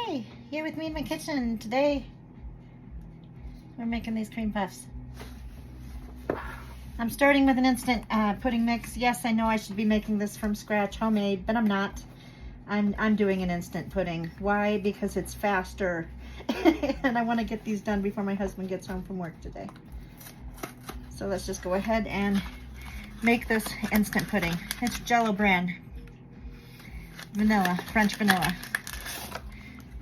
Hey, here with me in my kitchen. Today we're making these cream puffs. I'm starting with an instant pudding mix. Yes, I know I should be making this from scratch, homemade, but I'm not. I'm doing an instant pudding. Why? Because it's faster. And I want to get these done before my husband gets home from work today. So let's just go ahead and make this instant pudding. It's Jello brand. Vanilla, French vanilla.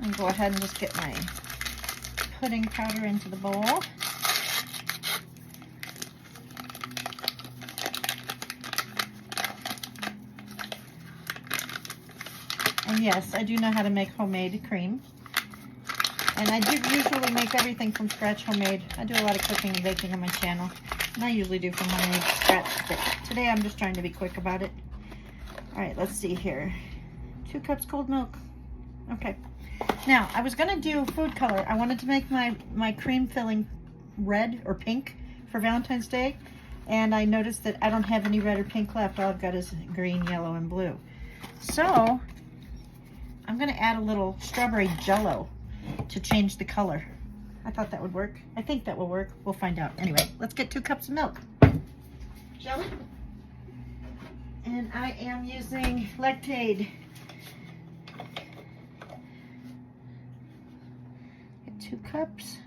I'm gonna go ahead and just get my pudding powder into the bowl. And yes, I do know how to make homemade cream. And I do usually make everything from scratch homemade. I do a lot of cooking and baking on my channel. And I usually do from homemade to scratch, but today I'm just trying to be quick about it. All right, let's see here. 2 cups cold milk. Okay. Now, I was gonna do food color. I wanted to make my cream filling red or pink for Valentine's Day. And I noticed that I don't have any red or pink left. All I've got is green, yellow, and blue. So, I'm gonna add a little strawberry jello to change the color. I thought that would work. I think that will work. We'll find out. Anyway, let's get 2 cups of milk. Jelly. And I am using Lactaid. Get 2 cups.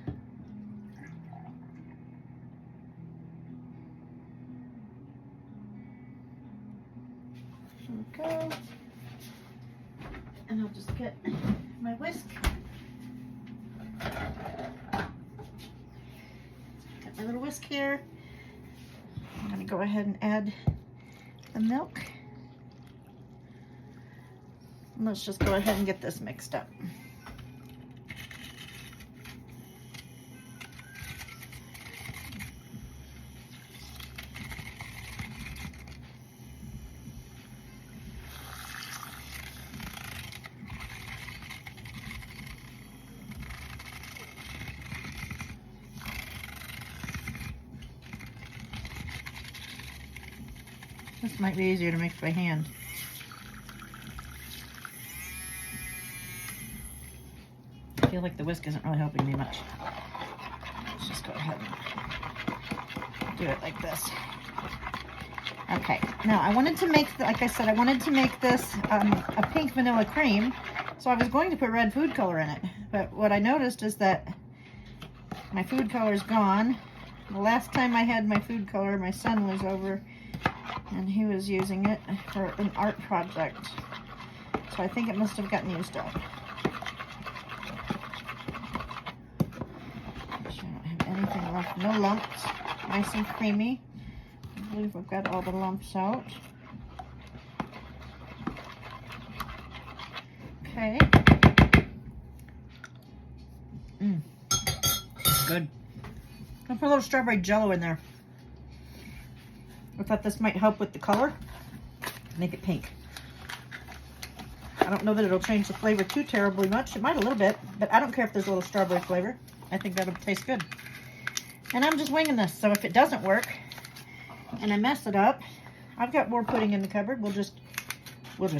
There we go. And I'll just get my whisk. Got my little whisk here. I'm going to go ahead and add the milk. And let's just go ahead and get this mixed up. This might be easier to mix by hand. I feel like the whisk isn't really helping me much. Let's just go ahead and do it like this. Okay, now I wanted to make, like I said, I wanted to make this a pink vanilla cream. So I was going to put red food color in it. But what I noticed is that my food color is gone. The last time I had my food color, my son was over and he was using it for an art project. So I think it must have gotten used up. Make sure I don't have anything left. No lumps. Nice and creamy. I believe we've got all the lumps out. Okay. Good. I'll put a little strawberry jello in there. I thought this might help with the color. Make it pink. I don't know that it'll change the flavor too terribly much. It might a little bit, but I don't care if there's a little strawberry flavor. I think that'll taste good. And I'm just winging this, so if it doesn't work and I mess it up, I've got more pudding in the cupboard. We'll just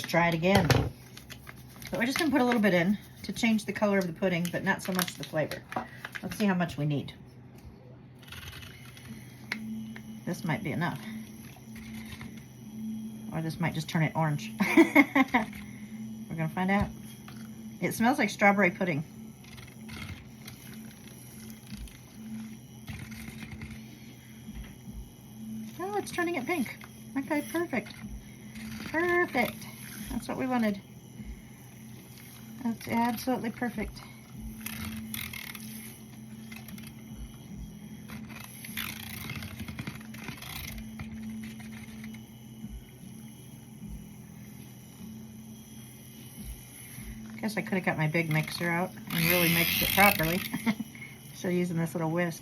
try it again. So we're just gonna put a little bit in to change the color of the pudding, but not so much the flavor. Let's see how much we need. This might be enough. Or this might just turn it orange. We're gonna find out. It smells like strawberry pudding. Oh, it's turning it pink. Okay, perfect. Perfect. That's what we wanted. That's absolutely perfect. Guess I could have got my big mixer out and really mixed it properly. So using this little whisk.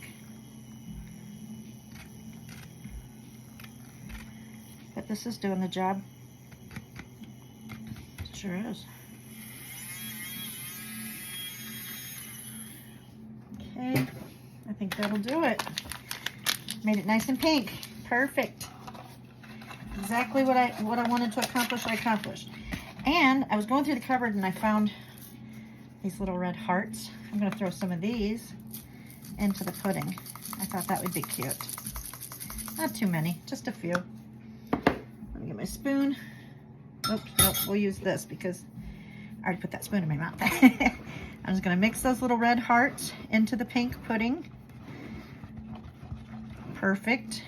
But this is doing the job. It sure is. Okay, I think that'll do it. Made it nice and pink. Perfect. Exactly what I wanted to accomplish, I accomplished. And I was going through the cupboard and I found these little red hearts. I'm gonna throw some of these into the pudding. I thought that would be cute. Not too many, just a few. Let me get my spoon. Oops, nope, we'll use this because I already put that spoon in my mouth. I'm just gonna mix those little red hearts into the pink pudding. Perfect.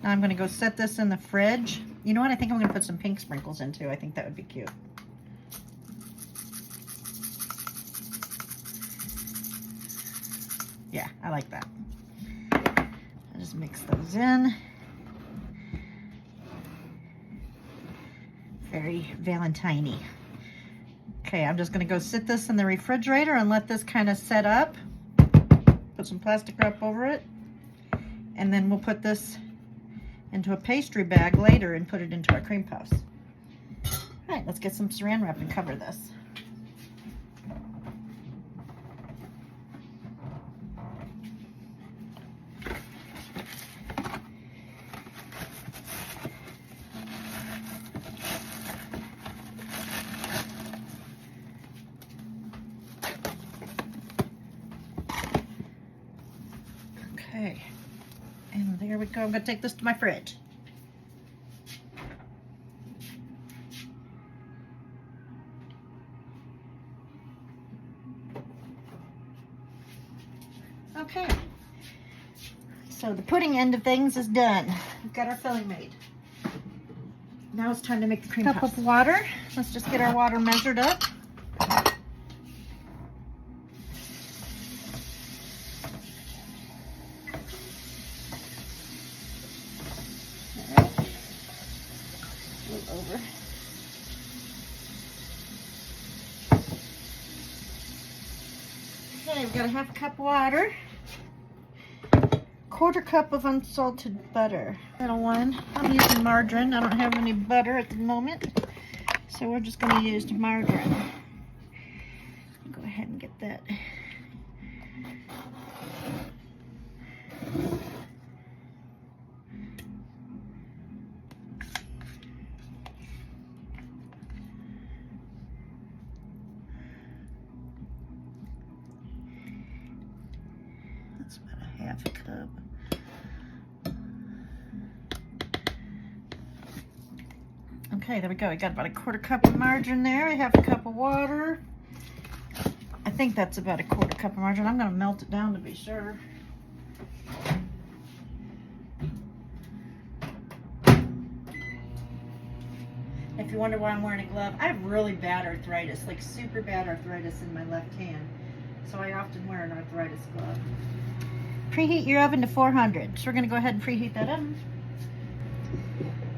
Now I'm gonna go set this in the fridge. You know what, I think I'm gonna put some pink sprinkles in too. I think that would be cute. Yeah, I like that. I'll just mix those in. Very Valentine-y. Okay, I'm just gonna go sit this in the refrigerator and let this kind of set up. Put some plastic wrap over it. And then we'll put this into a pastry bag later and put it into our cream puffs. All right, let's get some saran wrap and cover this. Okay, and there we go. I'm gonna take this to my fridge. Okay, so the pudding end of things is done. We've got our filling made. Now it's time to make the cream puffs. Cup of water. Let's just get our water measured up. Over. Okay, we've got a half a cup of water, quarter cup of unsalted butter. Little one. I'm using margarine. I don't have any butter at the moment, so we're just going to use margarine. Go ahead and get that. That's about a half a cup. Okay, there we go. I got about a quarter cup of margarine there, a half a cup of water. I think that's about a quarter cup of margarine. I'm going to melt it down to be sure. If you wonder why I'm wearing a glove, I have really bad arthritis, like super bad arthritis in my left hand. So I often wear an arthritis glove. Preheat your oven to 400. So we're going to go ahead and preheat that oven.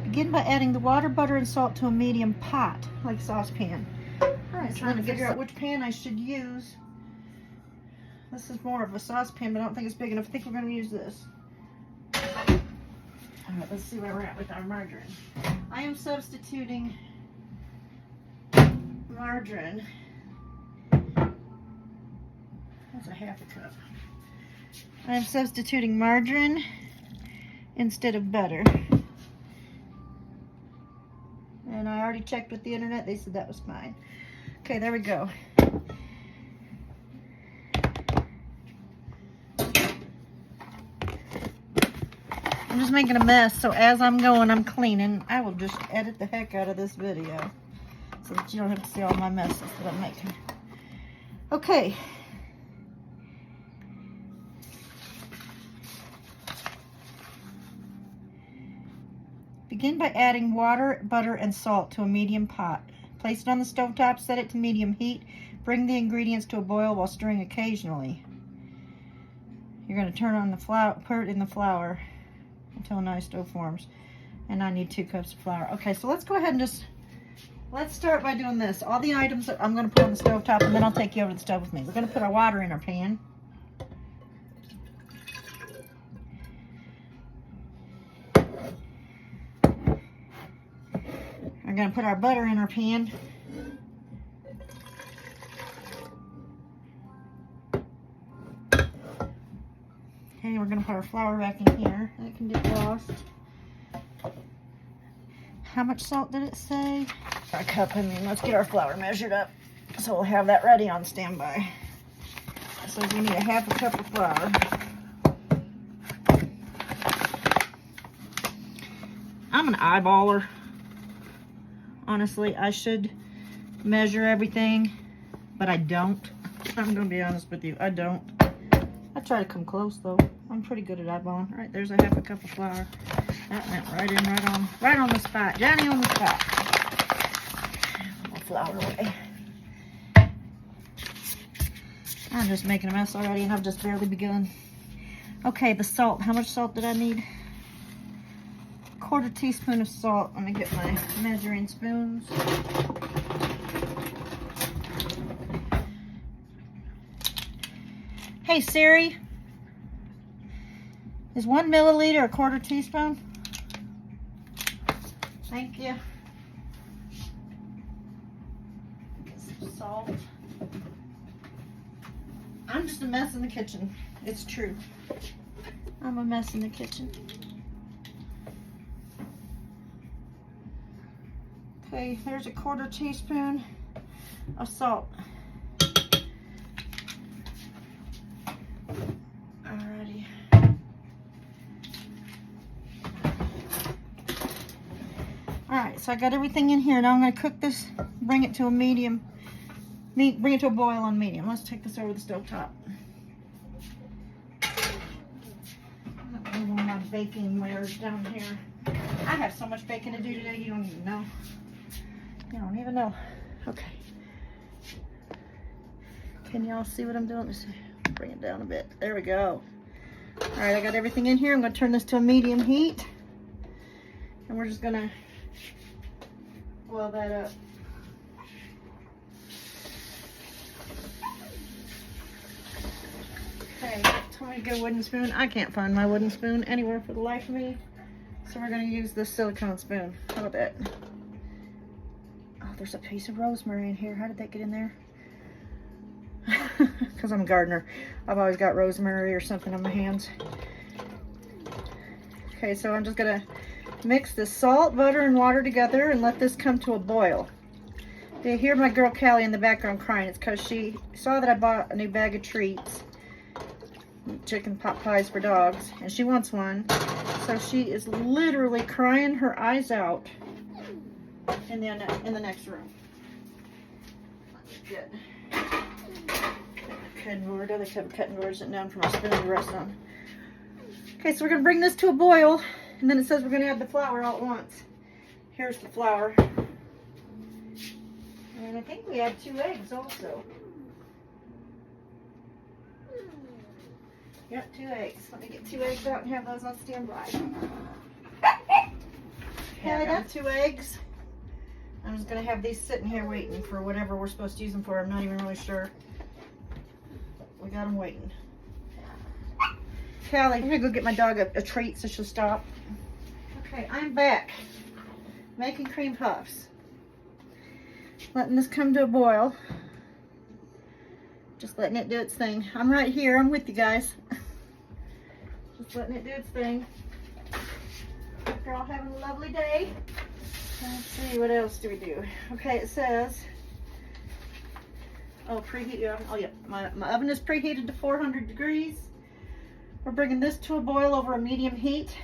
Begin by adding the water, butter, and salt to a medium pot, like saucepan. Alright, so I'm trying to figure out which pan I should use. This is more of a saucepan, but I don't think it's big enough. I think we're going to use this. Alright, let's see where we're at with our margarine. I am substituting margarine. That's a half a cup. I am substituting margarine instead of butter. And I already checked with the internet. They said that was fine. Okay, there we go. I'm just making a mess, so as I'm going, I'm cleaning. I will just edit the heck out of this video so that you don't have to see all my messes that I'm making. Okay. Begin by adding water, butter, and salt to a medium pot. Place it on the stovetop, set it to medium heat. Bring the ingredients to a boil while stirring occasionally. You're going to turn on the flour, put it in the flour until a nice dough forms. And I need 2 cups of flour. Okay, so let's go ahead and let's start by doing this. All the items that I'm going to put on the stovetop, and then I'll take you over to the stove with me. We're going to put our water in our pan. We're going to put our butter in our pan. Okay, we're going to put our flour back in here. That can get lost. How much salt did it say? A cup, I mean. Let's get our flour measured up. So we'll have that ready on standby. It says we need a half a cup of flour. I'm an eyeballer. Honestly, I should measure everything, but I don't. I'm gonna be honest with you, I don't. I try to come close though. I'm pretty good at eyeballing. All right, there's a half a cup of flour. That went right on the spot. Johnny on the spot. More flour away. I'm just making a mess already, and I've just barely begun. Okay, the salt. How much salt did I need? 1/4 teaspoon of salt. Let me get my measuring spoons. Hey Siri, is 1 milliliter a 1/4 teaspoon? Thank you. Get some salt. I'm just a mess in the kitchen. It's true. I'm a mess in the kitchen. Okay, there's a 1/4 teaspoon of salt. Alrighty. Alright, so I got everything in here. Now I'm going to cook this, bring it to a medium. Bring it to a boil on medium. Let's take this over the stove top. Move all my baking wares down here. I have so much baking to do today, you don't even know. You don't even know. Okay. Can y'all see what I'm doing? Let's bring it down a bit. There we go. All right, I got everything in here. I'm going to turn this to a medium heat. And we're just going to boil that up. Okay, tell me to get a wooden spoon. I can't find my wooden spoon anywhere for the life of me. So we're going to use this silicone spoon. How about that? Oh, there's a piece of rosemary in here. How did that get in there? Because I'm a gardener. I've always got rosemary or something on my hands. Okay, so I'm just going to mix the salt, butter, and water together and let this come to a boil. Do you hear my girl Callie in the background crying? It's because she saw that I bought a new bag of treats. Chicken pot pies for dogs, and she wants one. So she is literally crying her eyes out in the next room. Good. Cutting board. I like to have a cutting board sitting down for my spoon to rest on. Okay, so we're gonna bring this to a boil, and then it says we're gonna add the flour all at once. Here's the flour, and I think we add 2 eggs also. Yep, 2 eggs. Let me get 2 eggs out and have those on standby. Okay, I got 2 eggs. I'm just going to have these sitting here waiting for whatever we're supposed to use them for. I'm not even really sure. We got them waiting. Callie, I'm going to go get my dog a treat so she'll stop. Okay, I'm back. Making cream puffs. Letting this come to a boil. Just letting it do its thing. I'm right here. I'm with you guys. Just letting it do its thing. Hope you're all having a lovely day. Let's see, what else do we do? Okay, it says, oh, preheat your oven. Oh, yeah, my oven is preheated to 400 degrees. We're bringing this to a boil over a medium heat.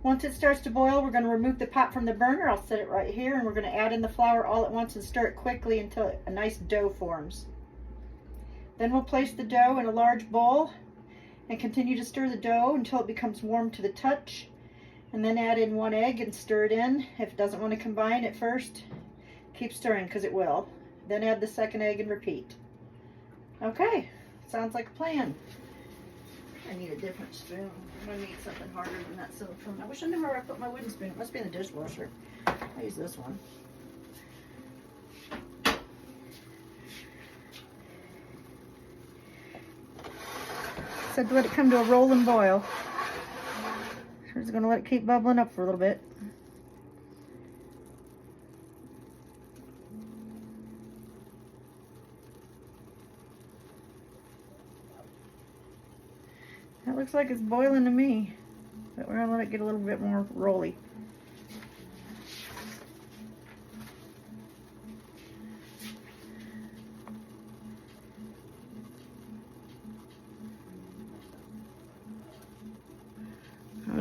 Once it starts to boil, we're going to remove the pot from the burner. I'll set it right here, and we're going to add in the flour all at once and stir it quickly until a nice dough forms. Then we'll place the dough in a large bowl and continue to stir the dough until it becomes warm to the touch. And then add in 1 egg and stir it in. If it doesn't want to combine at first, keep stirring because it will. Then add the 2nd egg and repeat. Okay, sounds like a plan. I need a different spoon. I'm going to need something harder than that silicone. I wish I knew where I put my wooden spoon. It must be in the dishwasher. I'll use this one. So let it come to a rolling boil. We're just going to let it keep bubbling up for a little bit. That looks like it's boiling to me, but we're going to let it get a little bit more rolly.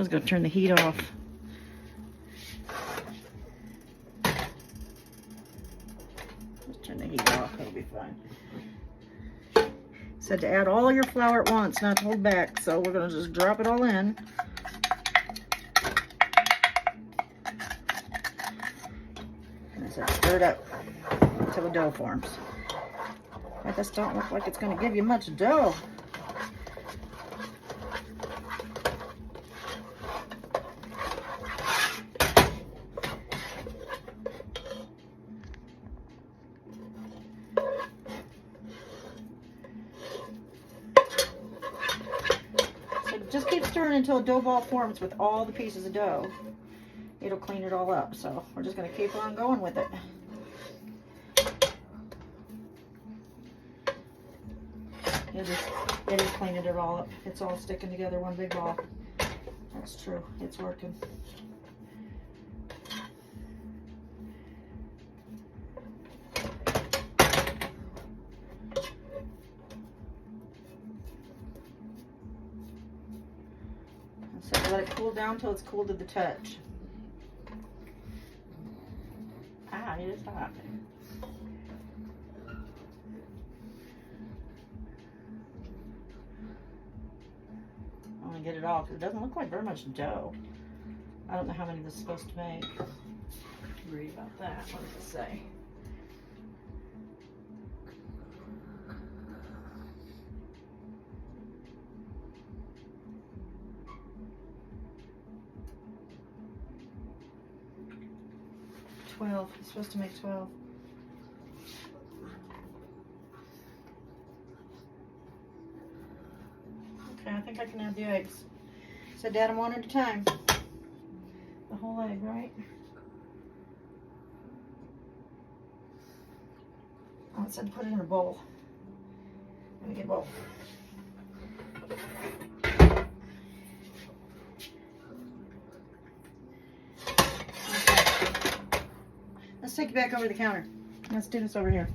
just gonna turn the heat off. Just turn the heat off, it'll be fine. Said to add all your flour at once, not to hold back, so we're gonna just drop it all in. And I said stir it up until the dough forms. But this don't look like it's gonna give you much dough. Just keep stirring until a dough ball forms with all the pieces of dough. It'll clean it all up. So we're just going to keep on going with it. It is cleaning it all up. It's all sticking together, one big ball. That's true. It's working. So let it cool down till it's cool to the touch. Ah, it is hot. I want to get it off because it doesn't look like very much dough. I don't know how many this is supposed to make. Read about that. What does it say? It's supposed to make 12. Okay, I think I can add the eggs. So add them one at a time. The whole egg, right? Oh, it said to put it in a bowl. Let me get a bowl. Let's take it back over the counter. Let's do this over here.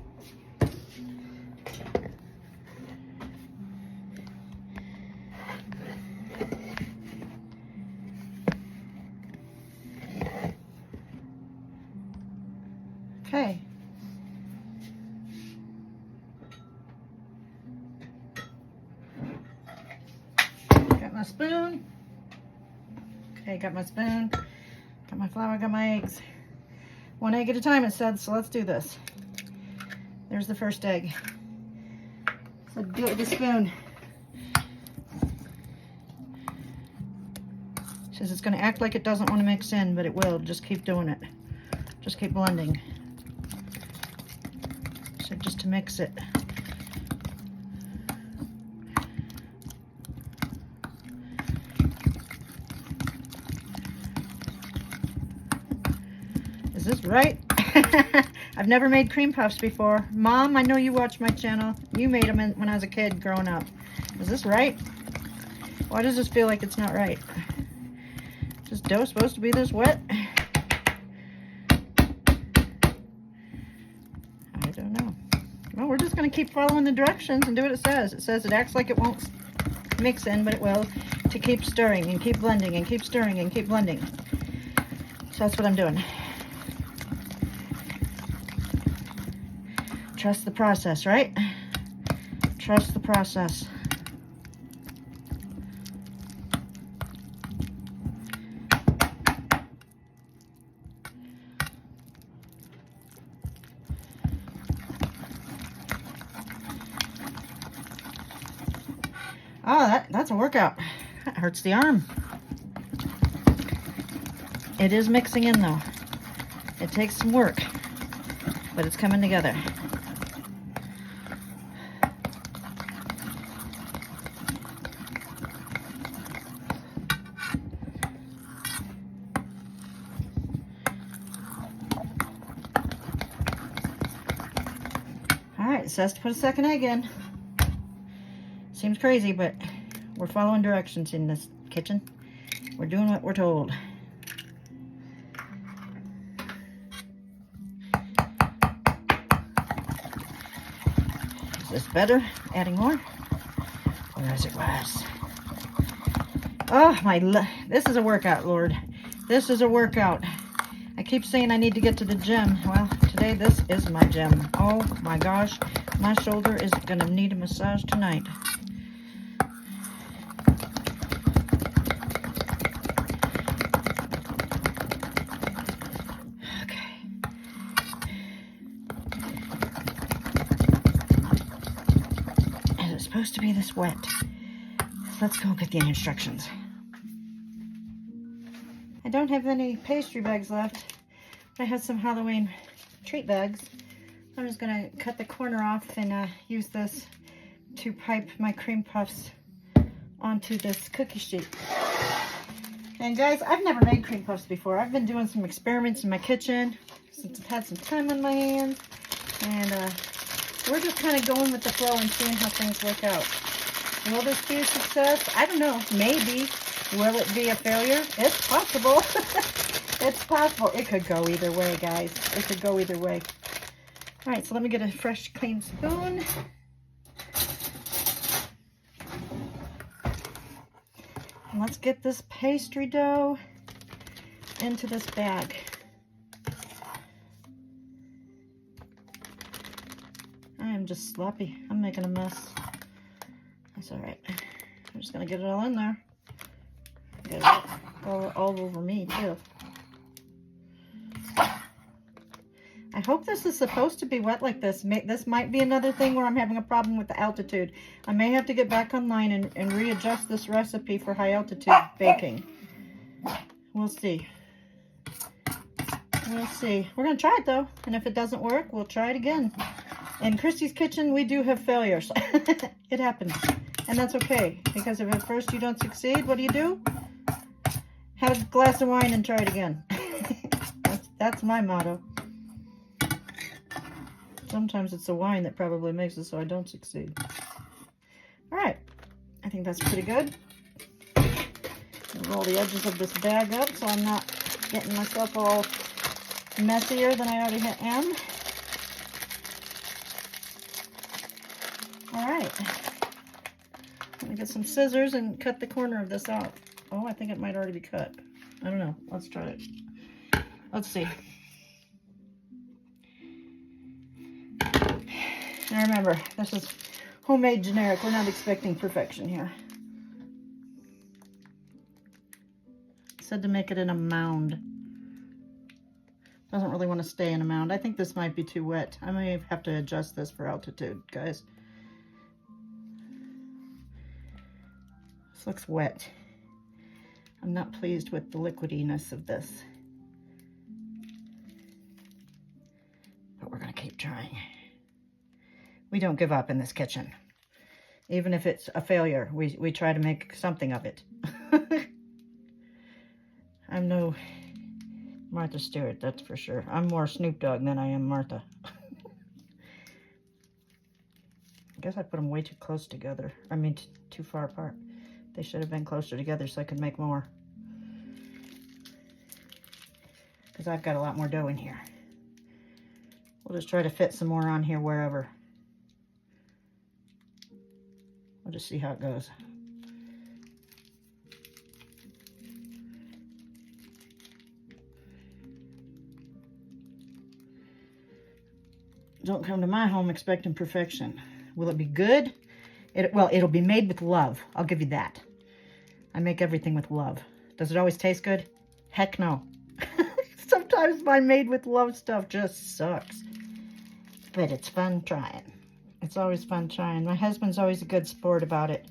Okay. Got my spoon. Okay, got my spoon. Got my flour, got my eggs. One egg at a time, it said, so let's do this. There's the first egg. So do it with a spoon. It says it's going to act like it doesn't want to mix in, but it will. Just keep doing it. Just keep blending. So just to mix it. Is this right? I've never made cream puffs before. Mom, I know you watch my channel. You made them when I was a kid growing up. Is this right? Why does this feel like it's not right? Is this dough supposed to be this wet? I don't know. Well, we're just going to keep following the directions and do what it says. It says it acts like it won't mix in, but it will. To keep stirring and keep blending and keep stirring and keep blending. So that's what I'm doing. Trust the process, right? Trust the process. Oh, that's a workout. That hurts the arm. It is mixing in though. It takes some work, but it's coming together. Alright, it says to put a second egg in. Seems crazy, but we're following directions in this kitchen. We're doing what we're told. Is this better? Adding more? Or as it was? Oh, this is a workout, Lord. This is a workout. I keep saying I need to get to the gym. Well, today this is my gym. Oh my gosh, my shoulder is gonna need a massage tonight. Okay. Is it supposed to be this wet? Let's go get the instructions. I don't have any pastry bags left. I have some Halloween treat bags. I'm just gonna cut the corner off and use this to pipe my cream puffs onto this cookie sheet. And guys, I've never made cream puffs before. I've been doing some experiments in my kitchen since I've had some time on my hands. And we're just kind of going with the flow and seeing how things work out. Will this be a success? I don't know. Maybe. Will it be a failure? It's possible. It's possible. It could go either way, guys. It could go either way. All right, so let me get a fresh, clean spoon. And let's get this pastry dough into this bag. I am just sloppy. I'm making a mess. That's all right. I'm just gonna get it all in there. Get it all over me too. I hope this is supposed to be wet like this. This might be another thing where I'm having a problem with the altitude. I may have to get back online and readjust this recipe for high altitude baking. We'll see. We'll see. We're gonna try it though, and if it doesn't work, we'll try it again. In Christy's kitchen, we do have failures. It happens. And that's okay, because if at first you don't succeed, what do? Have a glass of wine and try it again. That's my motto. Sometimes it's the wine that probably makes it so I don't succeed. All right, I think that's pretty good. Roll the edges of this bag up so I'm not getting myself all messier than I already am. All right. Let me get some scissors and cut the corner of this out. Oh, I think it might already be cut. I don't know. Let's try it. Let's see. Now remember, this is homemade generic. We're not expecting perfection here. It said to make it in a mound. Doesn't really want to stay in a mound. I think this might be too wet. I may have to adjust this for altitude, guys. This looks wet. I'm not pleased with the liquidiness of this. But we're gonna keep trying. We don't give up in this kitchen. Even if it's a failure, we try to make something of it. I'm no Martha Stewart, that's for sure. I'm more Snoop Dogg than I am Martha. I guess I put them way too close together. I mean, too far apart. They should have been closer together so I could make more. Because I've got a lot more dough in here. We'll just try to fit some more on here wherever. We'll just see how it goes. Don't come to my home expecting perfection. Will it be good? Well, it'll be made with love. I'll give you that. I make everything with love. Does it always taste good? Heck no. Sometimes my made with love stuff just sucks. But it's fun trying. It's always fun trying. My husband's always a good sport about it.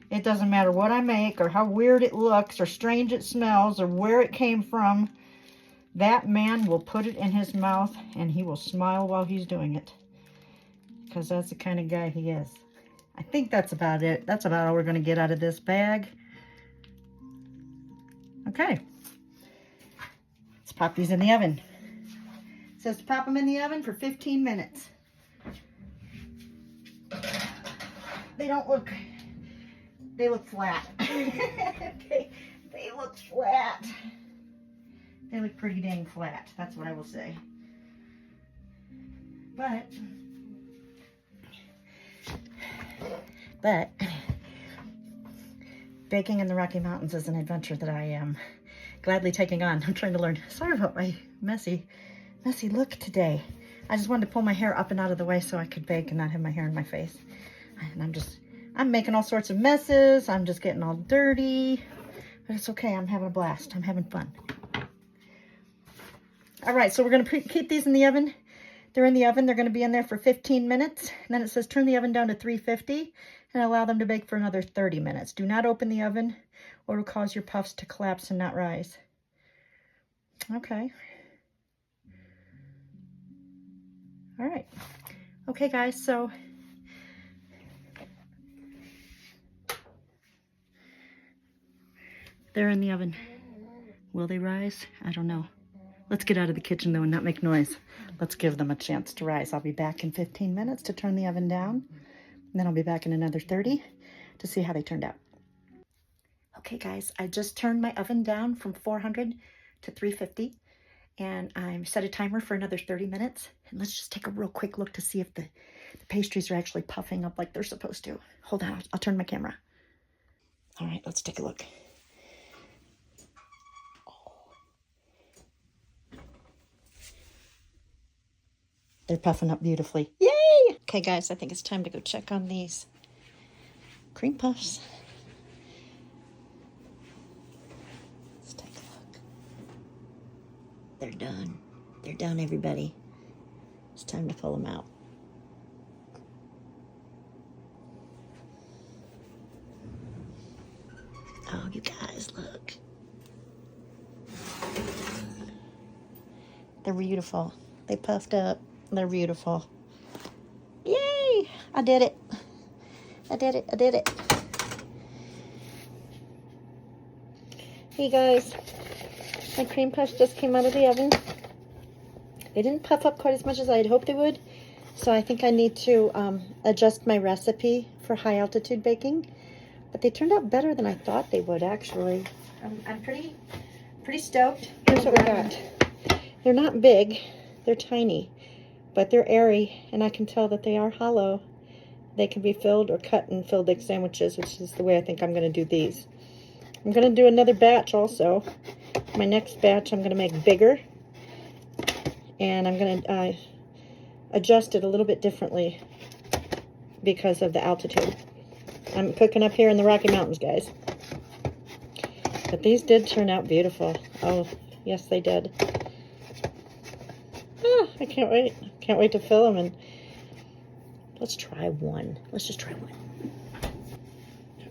It doesn't matter what I make or how weird it looks or strange it smells or where it came from. That man will put it in his mouth and he will smile while he's doing it. Because that's the kind of guy he is. I think that's about it. That's about all we're going to get out of this bag. Okay. Let's pop these in the oven. It says to pop them in the oven for 15 minutes. They look flat. Okay. They look flat. They look pretty dang flat. That's what I will say. But Baking in the Rocky Mountains is an adventure that I am gladly taking on. I'm trying to learn. Sorry about my messy look today. I just wanted to pull my hair up and out of the way so I could bake and not have my hair in my face. And I'm making all sorts of messes. I'm just getting all dirty. But it's okay. I'm having a blast. I'm having fun. All right, so we're going to keep these in the oven. They're in the oven. They're going to be in there for 15 minutes. And then it says turn the oven down to 350 and allow them to bake for another 30 minutes. Do not open the oven or it'll cause your puffs to collapse and not rise. Okay. All right. Okay, guys, so they're in the oven. Will they rise? I don't know. Let's get out of the kitchen, though, and not make noise. Let's give them a chance to rise. I'll be back in 15 minutes to turn the oven down. And then I'll be back in another 30 to see how they turned out. Okay, guys, I just turned my oven down from 400 to 350. And I set a timer for another 30 minutes. And let's just take a real quick look to see if the pastries are actually puffing up like they're supposed to. Hold on, I'll turn my camera. All right, let's take a look. They're puffing up beautifully. Yay! Okay, guys, I think it's time to go check on these cream puffs. Let's take a look. They're done. They're done, everybody. It's time to pull them out. Oh, you guys, look. They're beautiful. They puffed up. They're beautiful. Yay! I did it. I did it. I did it. Hey guys, my cream puffs just came out of the oven. They didn't puff up quite as much as I had hoped they would, so I think I need to adjust my recipe for high altitude baking. But they turned out better than I thought they would, actually. I'm pretty stoked. Here's what we got. They're not big. They're tiny. But they're airy, and I can tell that they are hollow. They can be filled or cut and filled like sandwiches, which is the way I think I'm going to do these. I'm going to do another batch also. My next batch I'm going to make bigger. And I'm going to adjust it a little bit differently because of the altitude. I'm cooking up here in the Rocky Mountains, guys. But these did turn out beautiful. Oh, yes, they did. Oh, I can't wait. Can't wait to fill them. And let's try one. Let's just try one.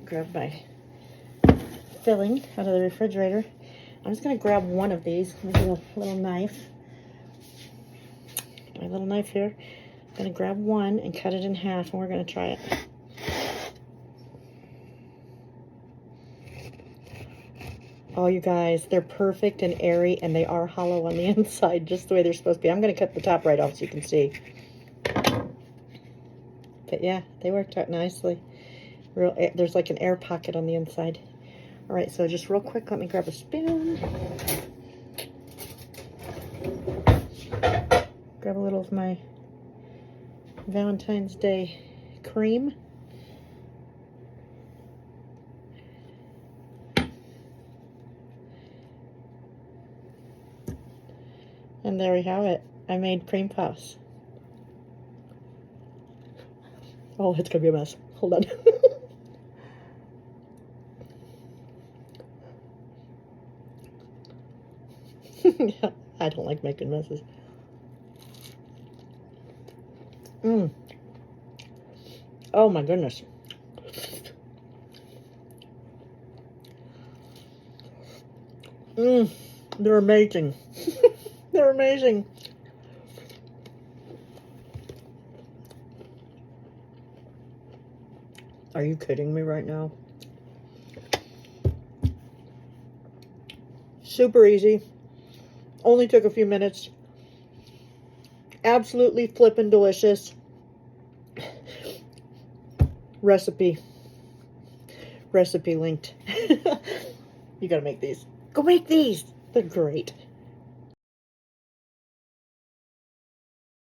Grab my filling out of the refrigerator. I'm just going to grab one of these with a little knife. My little knife here. I'm going to grab one and cut it in half, and we're going to try it. Oh, you guys, they're perfect and airy, and they are hollow on the inside, just the way they're supposed to be. I'm going to cut the top right off so you can see. But yeah, they worked out nicely. There's like an air pocket on the inside. All right, so just real quick, let me grab a spoon. Grab a little of my Valentine's Day cream. And there we have it. I made cream puffs. Oh, it's gonna be a mess. Hold on. Yeah, I don't like making messes. Oh my goodness. They're amazing. They're amazing. Are you kidding me right now? Super easy. Only took a few minutes. Absolutely flippin' delicious. Recipe linked. You gotta make these. Go make these. They're great.